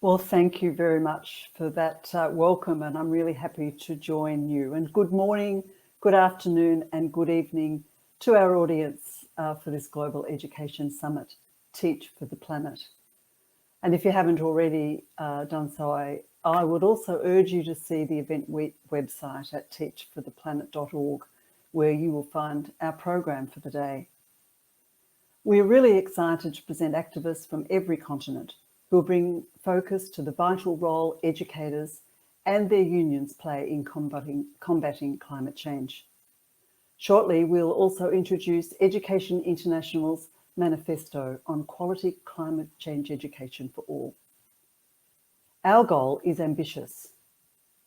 Well, thank you very much for that welcome, and I'm really happy to join you. And good morning, good afternoon, and good evening to our audience for this Global Education Summit, Teach for the Planet. And if you haven't already done so, I would also urge you to see the event website at teachfortheplanet.org, where you will find our program for the day. We're really excited to present activists from every continent who will bring focus to the vital role educators and their unions play in combating climate change. Shortly, we'll also introduce Education International's manifesto on quality climate change education for all. Our goal is ambitious.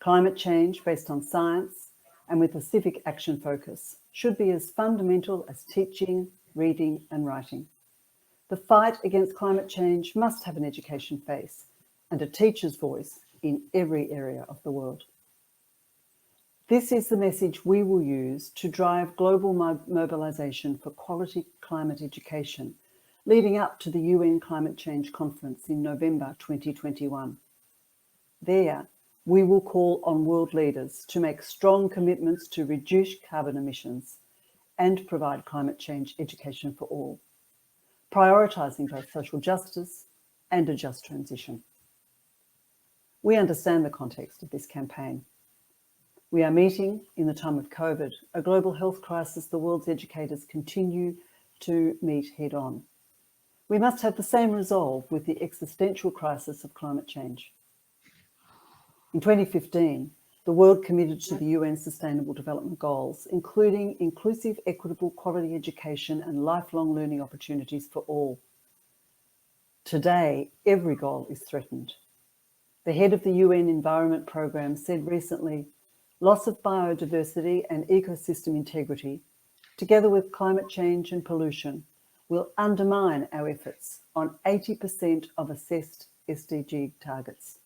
Climate change based on science and with a civic action focus should be as fundamental as teaching, reading, and writing. The fight against climate change must have an education face and a teacher's voice in every area of the world. This is the message we will use to drive global mobilisation for quality climate education, leading up to the UN Climate Change Conference in November 2021. There, we will call on world leaders to make strong commitments to reduce carbon emissions and provide climate change education for all, prioritising both social justice and a just transition. We understand the context of this campaign. We are meeting in the time of COVID, a global health crisis the world's educators continue to meet head on. We must have the same resolve with the existential crisis of climate change. In 2015, the world committed to the UN Sustainable Development Goals, including inclusive, equitable, quality education and lifelong learning opportunities for all. Today, every goal is threatened. The head of the UN Environment Programme said recently, loss of biodiversity and ecosystem integrity, together with climate change and pollution, will undermine our efforts on 80% of assessed SDG targets.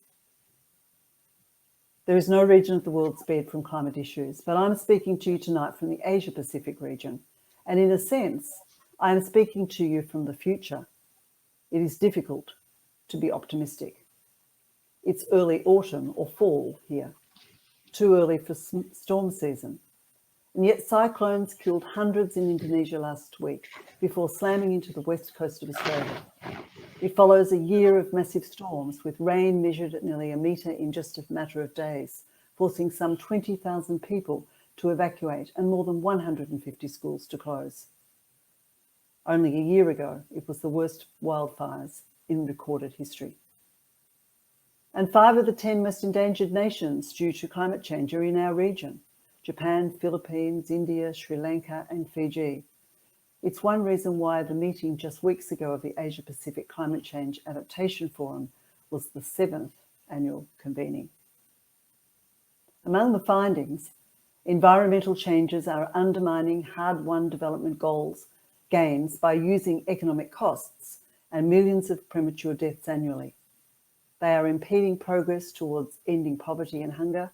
There is no region of the world spared from climate issues, but I'm speaking to you tonight from the Asia-Pacific region. And in a sense, I am speaking to you from the future. It is difficult to be optimistic. It's early autumn or fall here, too early for storm season. And yet cyclones killed hundreds in Indonesia last week before slamming into the west coast of Australia. It follows a year of massive storms with rain measured at nearly a metre in just a matter of days, forcing some 20,000 people to evacuate and more than 150 schools to close. Only a year ago, it was the worst wildfires in recorded history. And 5 of the 10 most endangered nations due to climate change are in our region: Japan, Philippines, India, Sri Lanka, and Fiji. It's one reason why the meeting just weeks ago of the Asia-Pacific Climate Change Adaptation Forum was the 7th annual convening. Among the findings, environmental changes are undermining hard-won development gains by using economic costs and millions of premature deaths annually. They are impeding progress towards ending poverty and hunger,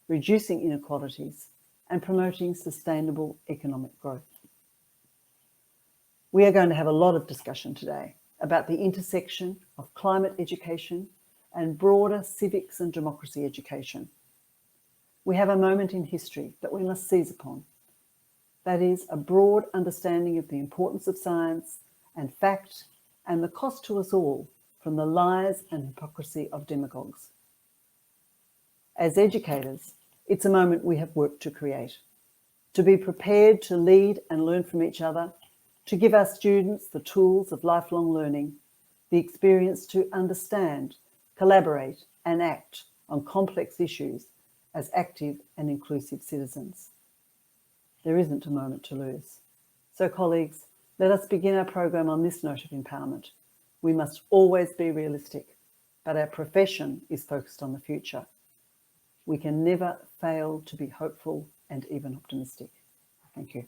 reducing inequalities, and promoting sustainable economic growth. We are going to have a lot of discussion today about the intersection of climate education and broader civics and democracy education. We have a moment in history that we must seize upon. That is, a broad understanding of the importance of science and fact and the cost to us all from the lies and hypocrisy of demagogues. As educators, it's a moment we have work to create, to be prepared to lead and learn from each other, to give our students the tools of lifelong learning, the experience to understand, collaborate, and act on complex issues as active and inclusive citizens. There isn't a moment to lose. So, colleagues, let us begin our program on this note of empowerment. We must always be realistic, but our profession is focused on the future. We can never fail to be hopeful and even optimistic. Thank you.